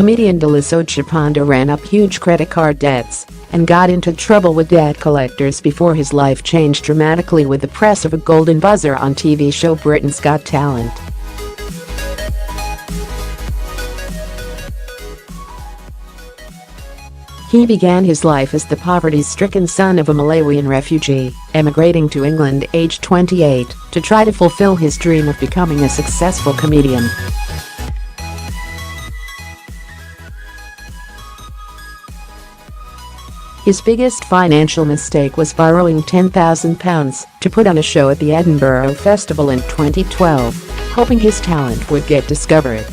comedian Daliso Chaponda ran up huge credit card debts and got into trouble with debt collectors before his life changed dramatically with the press of a golden buzzer on TV show Britain's Got Talent. He began his life as the poverty-stricken son of a Malawian refugee, emigrating to England aged 28 to try to fulfill his dream of becoming a successful comedian. His biggest financial mistake was borrowing £10,000 to put on a show at the Edinburgh Festival in 2012, hoping his talent would get discovered.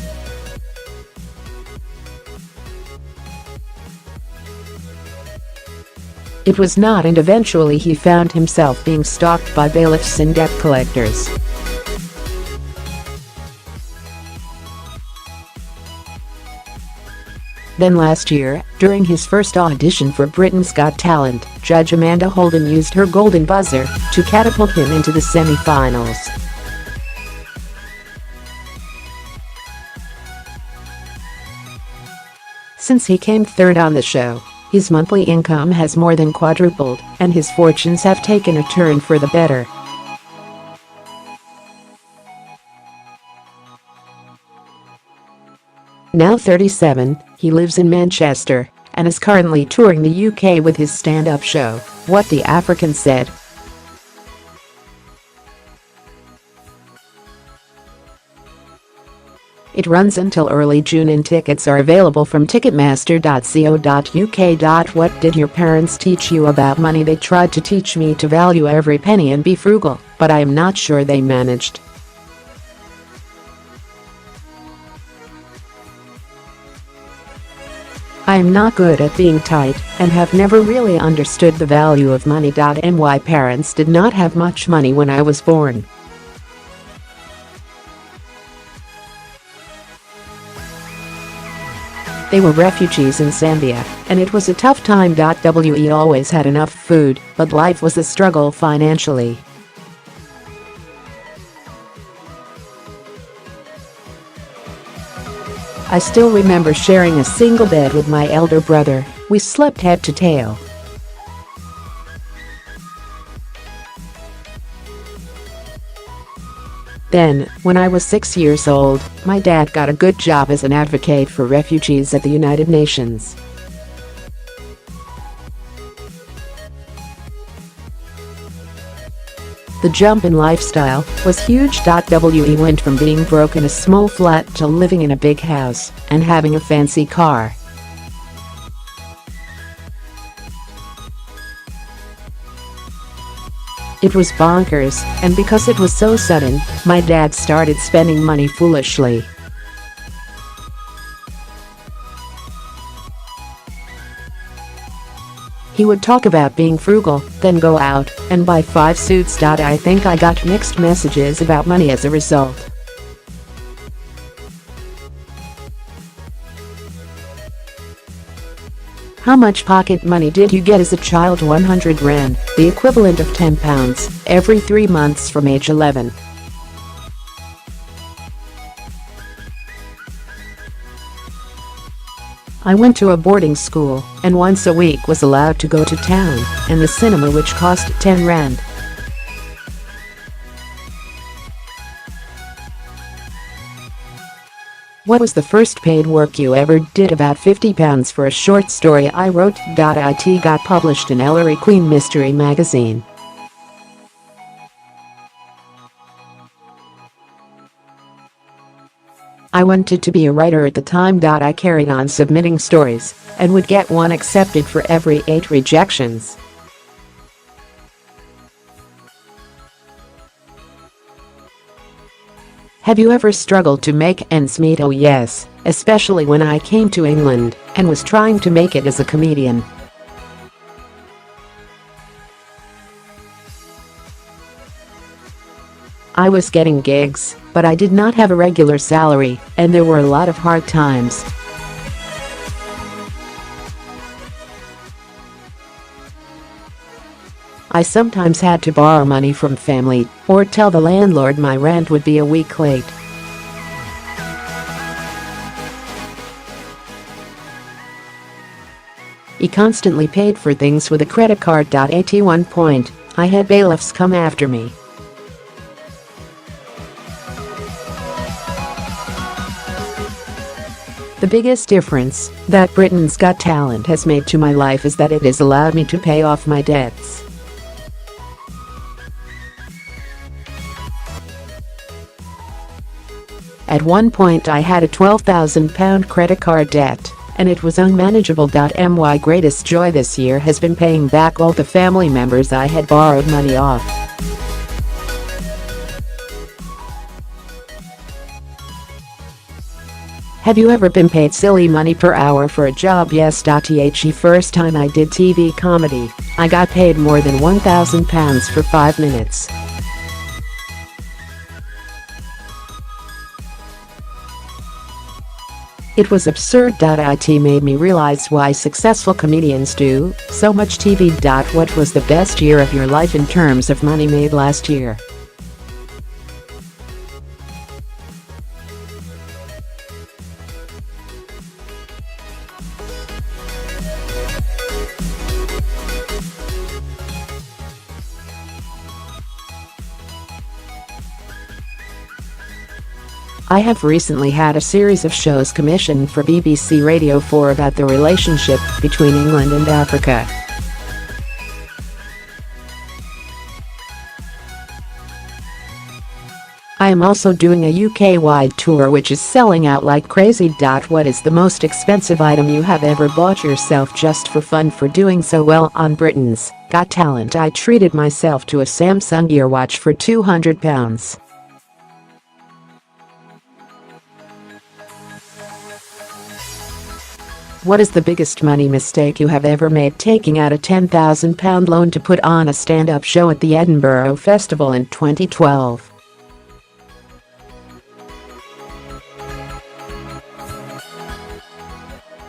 It was not, and eventually he found himself being stalked by bailiffs and debt collectors. Then last year, during his first audition for Britain's Got Talent, judge Amanda Holden used her golden buzzer to catapult him into the semi-finals. Since he came third on the show, his monthly income has more than quadrupled, and his fortunes have taken a turn for the better. Now 37, he lives in Manchester and is currently touring the UK with his stand-up show, What the African Said. It runs until early June and tickets are available from Ticketmaster.co.uk. What did your parents teach you about money? They tried to teach me to value every penny and be frugal, but I am not sure they managed. I am not good at being tight and have never really understood the value of money.My parents did not have much money when I was born. They were refugees in Zambia, and it was a tough time. We always had enough food, but life was a struggle financially. I still remember sharing a single bed with my elder brother. We slept head to tail. Then, when I was 6 years old, my dad got a good job as an advocate for refugees at the United Nations. The jump in lifestyle was huge. We went from being broke in a small flat to living in a big house and having a fancy car. It was bonkers, and because it was so sudden, my dad started spending money foolishly. He would talk about being frugal, then go out and buy 5 suits. I think I got mixed messages about money as a result. How much pocket money did you get as a child? 100 rand, the equivalent of £10, every 3 months from age 11. I went to a boarding school and once a week was allowed to go to town and the cinema, which cost 10 rand. What was the first paid work you ever did? About £50 for a short story I wrote. It got published in Ellery Queen Mystery magazine. I wanted to be a writer at the time. I carried on submitting stories and would get one accepted for every 8 rejections. Have you ever struggled to make ends meet? Oh yes, especially when I came to England and was trying to make it as a comedian. I was getting gigs, but I did not have a regular salary, and there were a lot of hard times. I sometimes had to borrow money from family or tell the landlord my rent would be a week late. He constantly paid for things with a credit card. At one point, I had bailiffs come after me. The biggest difference that Britain's Got Talent has made to my life is that it has allowed me to pay off my debts. At one point I had a £12,000 credit card debt, and it was unmanageable. My greatest joy this year has been paying back all the family members I had borrowed money off. Have you ever been paid silly money per hour for a job? Yes. The first time I did TV comedy, I got paid more than £1,000 for 5 minutes. It was absurd. It made me realize why successful comedians do so much TV. What was the best year of your life in terms of money made last year? I have recently had a series of shows commissioned for BBC Radio 4 about the relationship between England and Africa. I am also doing a UK-wide tour which is selling out like crazy. What is the most expensive item you have ever bought yourself just for fun? For doing so well on Britain's Got Talent, I treated myself to a Samsung Gear watch for £200. What is the biggest money mistake you have ever made? Taking out a £10,000 loan to put on a stand-up show at the Edinburgh Festival in 2012.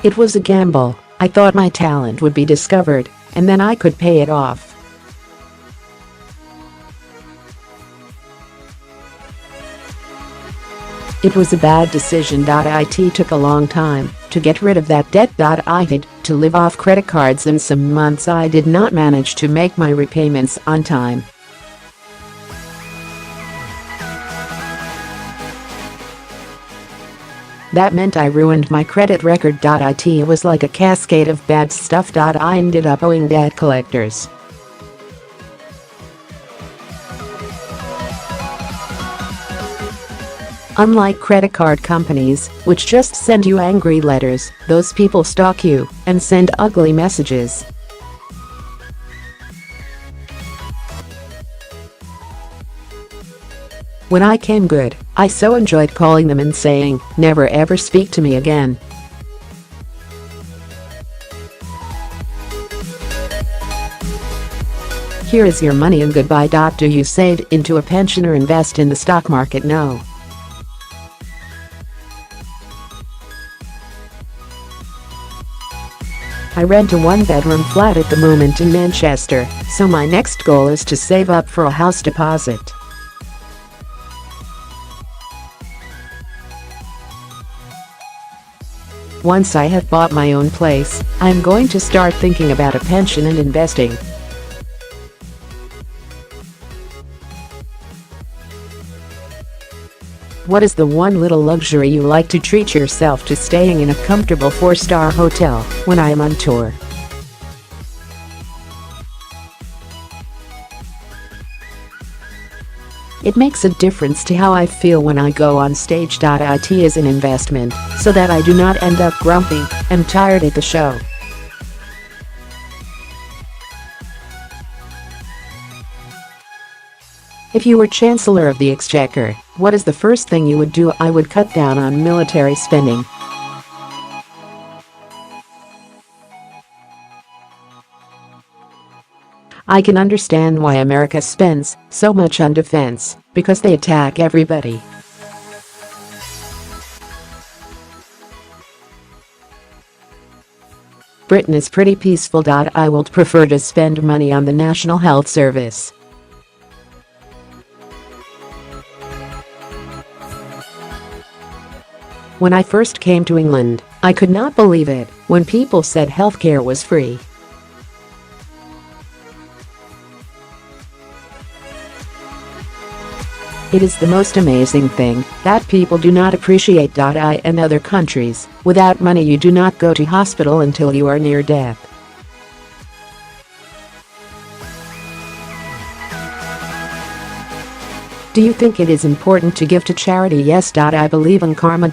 It was a gamble. I thought my talent would be discovered, and then I could pay it off. It was a bad decision. It took a long time to get rid of that debt. I had to live off credit cards, and some months I did not manage to make my repayments on time. That meant I ruined my credit record. It was like a cascade of bad stuff. I ended up owing debt collectors. Unlike credit card companies, which just send you angry letters, those people stalk you and send ugly messages. When I came good, I so enjoyed calling them and saying, "Never ever speak to me again." Here is your money and goodbye. Do you save into a pension or invest in the stock market? No. I rent a one-bedroom flat at the moment in Manchester, so my next goal is to save up for a house deposit. Once I have bought my own place, I am going to start thinking about a pension and investing. What is the one little luxury you like to treat yourself to? Staying in a comfortable 4-star hotel when I am on tour. It makes a difference to how I feel when I go on stage. It is an investment so that I do not end up grumpy and tired at the show. If you were Chancellor of the Exchequer, what is the first thing you would do? I would cut down on military spending. I can understand why America spends so much on defense, because they attack everybody. Britain is pretty peaceful. I would prefer to spend money on the National Health Service. When I first came to England, I could not believe it when people said healthcare was free. It is the most amazing thing that people do not appreciate. I in other countries, without money you do not go to hospital until you are near death. Do you think it is important to give to charity? Yes. I believe in karma.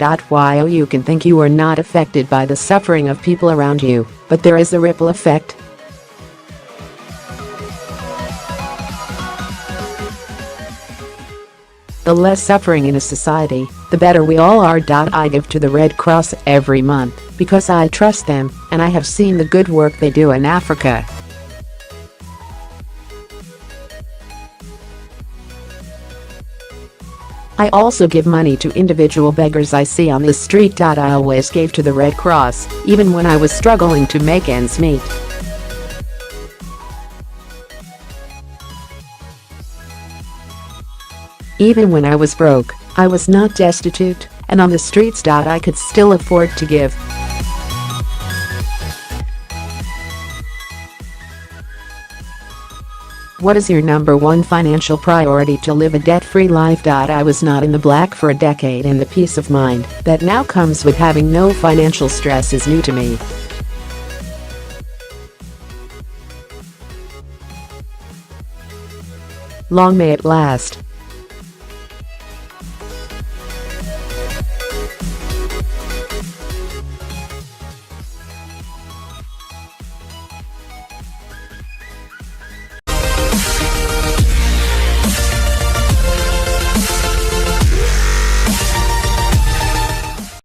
You can think you are not affected by the suffering of people around you, but there is a ripple effect. The less suffering in a society, the better we all are. I give to the Red Cross every month because I trust them and I have seen the good work they do in Africa. I also give money to individual beggars I see on the street. I always gave to the Red Cross, even when I was struggling to make ends meet. Even when I was broke, I was not destitute, and on the streets. I could still afford to give. What is your number one financial priority? To live a debt-free life. I was not in the black for a decade, and the peace of mind that now comes with having no financial stress is new to me. Long may it last.